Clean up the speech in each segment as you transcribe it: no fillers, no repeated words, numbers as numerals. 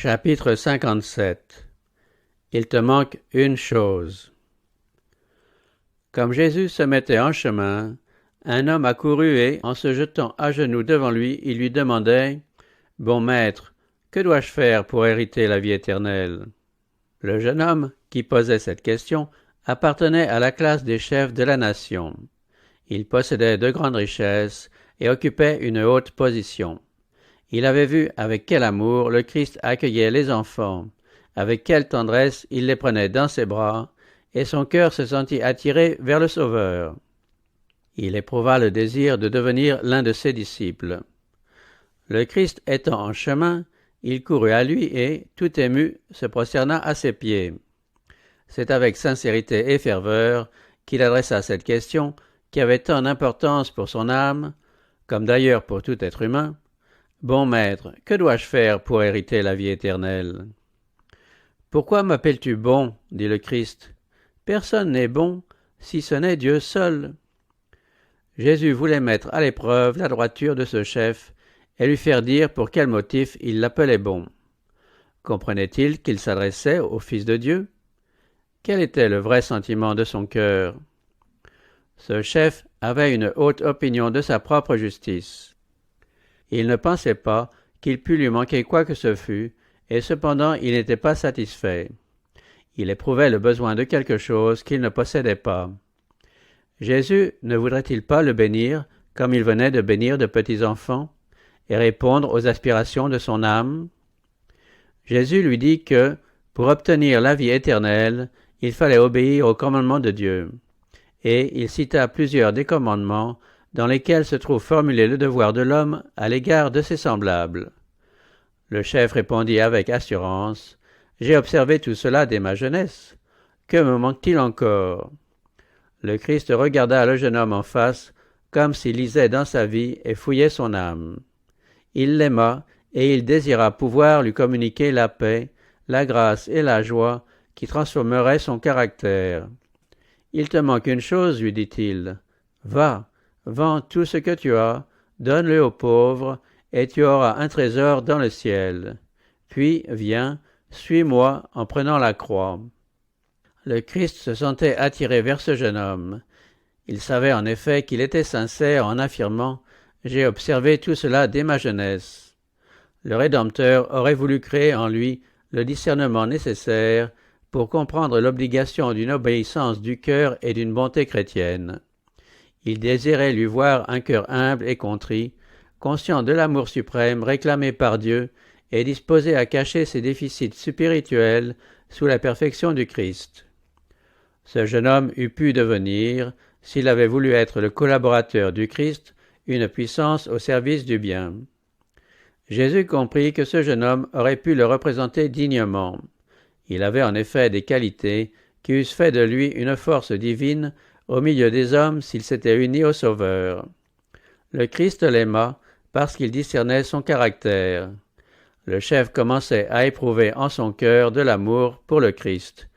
Chapitre 57. Il te manque une chose. Comme Jésus se mettait en chemin, un homme accourut et, en se jetant à genoux devant lui, il lui demandait « Bon maître, que dois-je faire pour hériter la vie éternelle ?» Le jeune homme, qui posait cette question, appartenait à la classe des chefs de la nation. Il possédait de grandes richesses et occupait une haute position. Il avait vu avec quel amour le Christ accueillait les enfants, avec quelle tendresse il les prenait dans ses bras, et son cœur se sentit attiré vers le Sauveur. Il éprouva le désir de devenir l'un de ses disciples. Le Christ étant en chemin, il courut à lui et, tout ému, se prosterna à ses pieds. C'est avec sincérité et ferveur qu'il adressa cette question qui avait tant d'importance pour son âme, comme d'ailleurs pour tout être humain. « Bon maître, que dois-je faire pour hériter la vie éternelle ?» « Pourquoi m'appelles-tu bon ?» dit le Christ. « Personne n'est bon, si ce n'est Dieu seul. » Jésus voulait mettre à l'épreuve la droiture de ce chef et lui faire dire pour quel motif il l'appelait bon. Comprenait-il qu'il s'adressait au Fils de Dieu? Quel était le vrai sentiment de son cœur? Ce chef avait une haute opinion de sa propre justice. Il ne pensait pas qu'il pût lui manquer quoi que ce fût, et cependant il n'était pas satisfait. Il éprouvait le besoin de quelque chose qu'il ne possédait pas. Jésus ne voudrait-il pas le bénir comme il venait de bénir de petits enfants, et répondre aux aspirations de son âme? Jésus lui dit que, pour obtenir la vie éternelle, il fallait obéir aux commandements de Dieu. Et il cita plusieurs des commandements dans lesquels se trouve formulé le devoir de l'homme à l'égard de ses semblables. Le chef répondit avec assurance « J'ai observé tout cela dès ma jeunesse. Que me manque-t-il encore ?» Le Christ regarda le jeune homme en face, comme s'il lisait dans sa vie et fouillait son âme. Il l'aima et il désira pouvoir lui communiquer la paix, la grâce et la joie qui transformeraient son caractère. « Il te manque une chose, lui dit-il. Va, vends tout ce que tu as, donne-le aux pauvres, et tu auras un trésor dans le ciel. Puis viens, suis-moi en prenant la croix. » Le Christ se sentait attiré vers ce jeune homme. Il savait en effet qu'il était sincère en affirmant « J'ai observé tout cela dès ma jeunesse ». Le Rédempteur aurait voulu créer en lui le discernement nécessaire pour comprendre l'obligation d'une obéissance du cœur et d'une bonté chrétienne. Il désirait lui voir un cœur humble et contrit, conscient de l'amour suprême réclamé par Dieu et disposé à cacher ses déficits spirituels sous la perfection du Christ. Ce jeune homme eût pu devenir, s'il avait voulu être le collaborateur du Christ, une puissance au service du bien. Jésus comprit que ce jeune homme aurait pu le représenter dignement. Il avait en effet des qualités qui eussent fait de lui une force divine au milieu des hommes s'il s'était uni au Sauveur. Le Christ l'aima parce qu'il discernait son caractère. Le chef commençait à éprouver en son cœur de l'amour pour le Christ,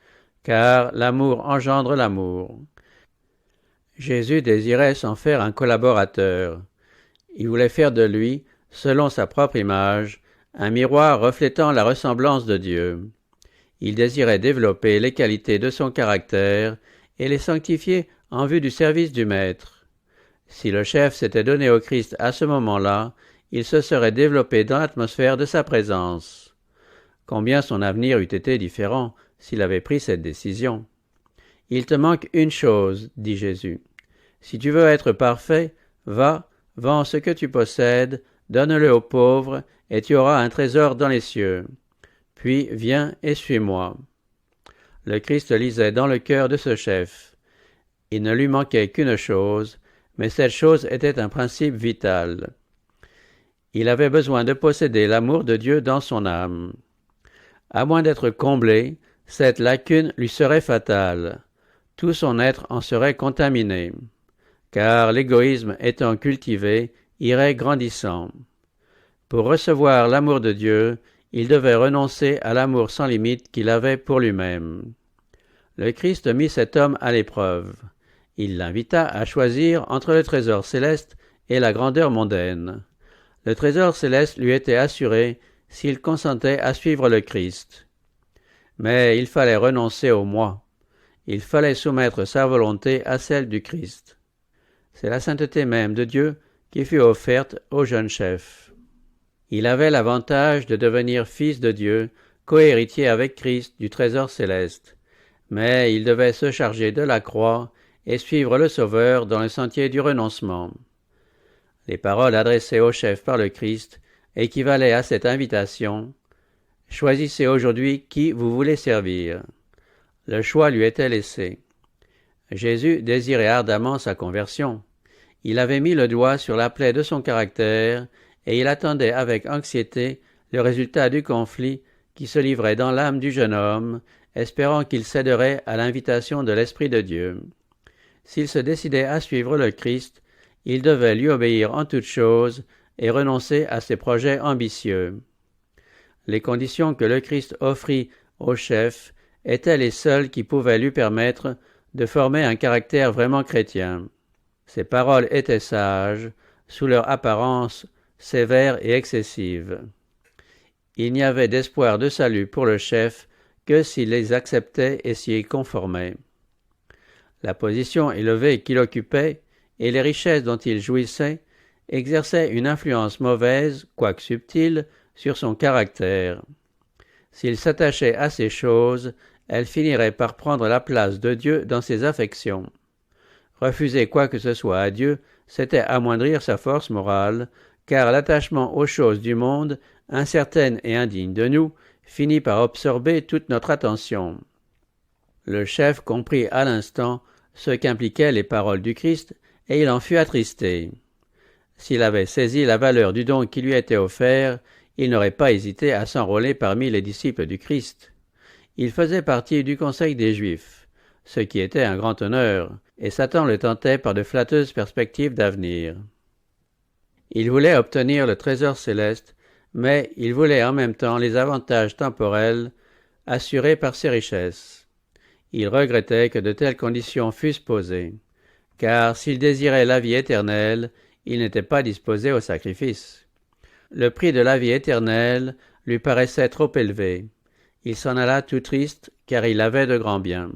car l'amour engendre l'amour. Jésus désirait s'en faire un collaborateur. Il voulait faire de lui, selon sa propre image, un miroir reflétant la ressemblance de Dieu. Il désirait développer les qualités de son caractère et les sanctifier en vue du service du Maître. Si le chef s'était donné au Christ à ce moment-là, il se serait développé dans l'atmosphère de sa présence. Combien son avenir eût été différent s'il avait pris cette décision. « Il te manque une chose, dit Jésus. Si tu veux être parfait, va, vends ce que tu possèdes, donne-le aux pauvres, et tu auras un trésor dans les cieux. Puis viens et suis-moi. » Le Christ lisait dans le cœur de ce chef. Il ne lui manquait qu'une chose, mais cette chose était un principe vital. Il avait besoin de posséder l'amour de Dieu dans son âme. À moins d'être comblé, cette lacune lui serait fatale. Tout son être en serait contaminé, car l'égoïsme étant cultivé, irait grandissant. Pour recevoir l'amour de Dieu, il devait renoncer à l'amour sans limite qu'il avait pour lui-même. Le Christ mit cet homme à l'épreuve. Il l'invita à choisir entre le trésor céleste et la grandeur mondaine. Le trésor céleste lui était assuré s'il consentait à suivre le Christ. Mais il fallait renoncer au moi. Il fallait soumettre sa volonté à celle du Christ. C'est la sainteté même de Dieu qui fut offerte au jeune chef. Il avait l'avantage de devenir fils de Dieu, cohéritier avec Christ du trésor céleste. Mais il devait se charger de la croix et suivre le Sauveur dans le sentier du renoncement. Les paroles adressées au chef par le Christ équivalaient à cette invitation. « Choisissez aujourd'hui qui vous voulez servir ». Le choix lui était laissé. Jésus désirait ardemment sa conversion. Il avait mis le doigt sur la plaie de son caractère et il attendait avec anxiété le résultat du conflit qui se livrait dans l'âme du jeune homme, espérant qu'il céderait à l'invitation de l'Esprit de Dieu. S'il se décidait à suivre le Christ, il devait lui obéir en toutes choses et renoncer à ses projets ambitieux. Les conditions que le Christ offrit au chef étaient les seules qui pouvaient lui permettre de former un caractère vraiment chrétien. Ses paroles étaient sages, sous leur apparence sévère et excessive. Il n'y avait d'espoir de salut pour le chef que s'il les acceptait et s'y conformait. La position élevée qu'il occupait et les richesses dont il jouissait exerçaient une influence mauvaise, quoique subtile, sur son caractère. S'il s'attachait à ces choses, elles finiraient par prendre la place de Dieu dans ses affections. Refuser quoi que ce soit à Dieu, c'était amoindrir sa force morale, car l'attachement aux choses du monde, incertaines et indignes de nous, finit par absorber toute notre attention. Le chef comprit à l'instant ce qu'impliquaient les paroles du Christ, et il en fut attristé. S'il avait saisi la valeur du don qui lui était offert, il n'aurait pas hésité à s'enrôler parmi les disciples du Christ. Il faisait partie du conseil des Juifs, ce qui était un grand honneur, et Satan le tentait par de flatteuses perspectives d'avenir. Il voulait obtenir le trésor céleste, mais il voulait en même temps les avantages temporels assurés par ses richesses. Il regrettait que de telles conditions fussent posées, car s'il désirait la vie éternelle, il n'était pas disposé au sacrifice. Le prix de la vie éternelle lui paraissait trop élevé. Il s'en alla tout triste, car il avait de grands biens.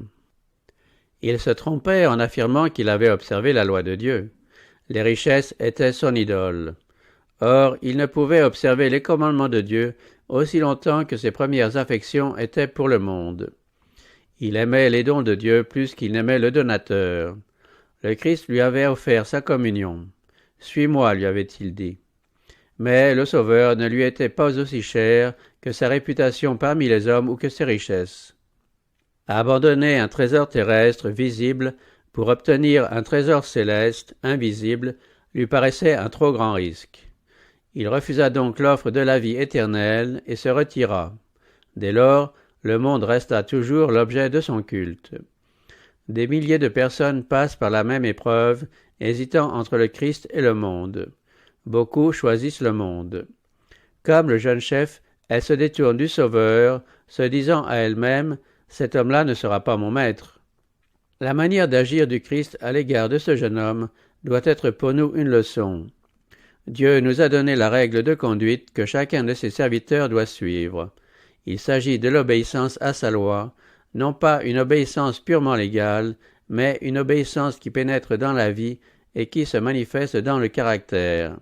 Il se trompait en affirmant qu'il avait observé la loi de Dieu. Les richesses étaient son idole. Or, il ne pouvait observer les commandements de Dieu aussi longtemps que ses premières affections étaient pour le monde. Il aimait les dons de Dieu plus qu'il n'aimait le donateur. Le Christ lui avait offert sa communion. « Suis-moi » lui avait-il dit. Mais le Sauveur ne lui était pas aussi cher que sa réputation parmi les hommes ou que ses richesses. Abandonner un trésor terrestre visible pour obtenir un trésor céleste invisible lui paraissait un trop grand risque. Il refusa donc l'offre de la vie éternelle et se retira. Dès lors, le monde resta toujours l'objet de son culte. Des milliers de personnes passent par la même épreuve, hésitant entre le Christ et le monde. Beaucoup choisissent le monde. Comme le jeune chef, elles se détournent du Sauveur, se disant à elles-mêmes « Cet homme-là ne sera pas mon maître ». La manière d'agir du Christ à l'égard de ce jeune homme doit être pour nous une leçon. Dieu nous a donné la règle de conduite que chacun de ses serviteurs doit suivre. Il s'agit de l'obéissance à sa loi, non pas une obéissance purement légale, mais une obéissance qui pénètre dans la vie et qui se manifeste dans le caractère.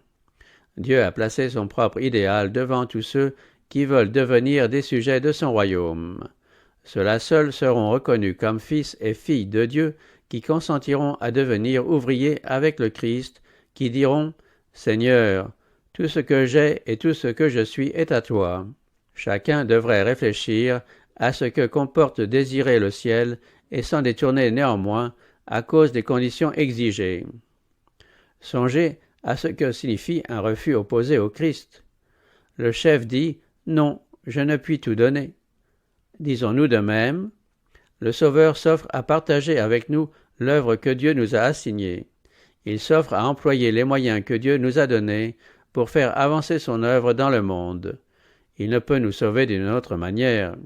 Dieu a placé son propre idéal devant tous ceux qui veulent devenir des sujets de son royaume. Ceux-là seuls seront reconnus comme fils et filles de Dieu qui consentiront à devenir ouvriers avec le Christ, qui diront « Seigneur, tout ce que j'ai et tout ce que je suis est à toi ». Chacun devrait réfléchir à ce que comporte désirer le ciel et s'en détourner néanmoins à cause des conditions exigées. Songez à ce que signifie un refus opposé au Christ. Le chef dit « Non, je ne puis tout donner ». Disons-nous de même, le Sauveur s'offre à partager avec nous l'œuvre que Dieu nous a assignée. Il s'offre à employer les moyens que Dieu nous a donnés pour faire avancer son œuvre dans le monde. Il ne peut nous sauver d'une autre manière.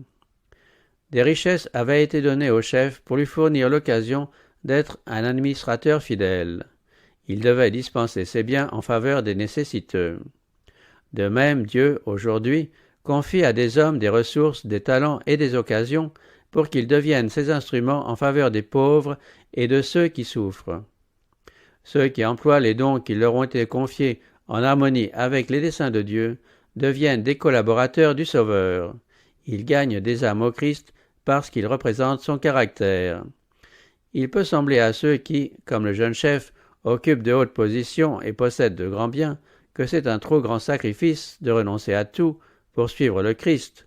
Des richesses avaient été données au chef pour lui fournir l'occasion d'être un administrateur fidèle. Il devait dispenser ses biens en faveur des nécessiteux. De même, Dieu, aujourd'hui, confie à des hommes des ressources, des talents et des occasions pour qu'ils deviennent ses instruments en faveur des pauvres et de ceux qui souffrent. Ceux qui emploient les dons qui leur ont été confiés en harmonie avec les desseins de Dieu deviennent des collaborateurs du Sauveur. Ils gagnent des âmes au Christ parce qu'ils représentent son caractère. Il peut sembler à ceux qui, comme le jeune chef, occupent de hautes positions et possèdent de grands biens, que c'est un trop grand sacrifice de renoncer à tout pour suivre le Christ.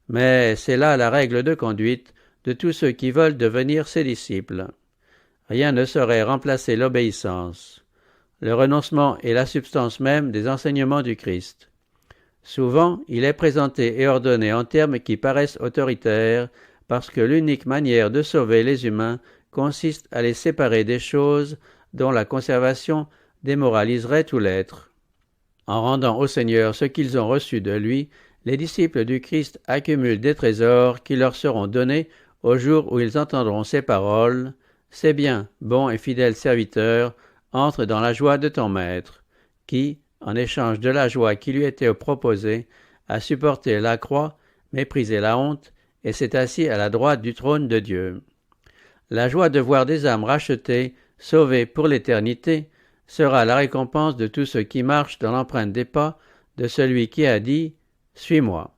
Mais c'est là la règle de conduite de tous ceux qui veulent devenir ses disciples. Rien ne saurait remplacer l'obéissance. Le renoncement est la substance même des enseignements du Christ. Souvent, il est présenté et ordonné en termes qui paraissent autoritaires, parce que l'unique manière de sauver les humains consiste à les séparer des choses dont la conservation démoraliserait tout l'être. En rendant au Seigneur ce qu'ils ont reçu de lui, les disciples du Christ accumulent des trésors qui leur seront donnés au jour où ils entendront ces paroles. « C'est bien, bon et fidèle serviteur, entre dans la joie de ton maître, qui, en échange de la joie qui lui était proposée, a supporté la croix, méprisé la honte, et s'est assis à la droite du trône de Dieu. » La joie de voir des âmes rachetées, sauvées pour l'éternité, sera la récompense de tous ceux qui marchent dans l'empreinte des pas de celui qui a dit « Suis-moi ».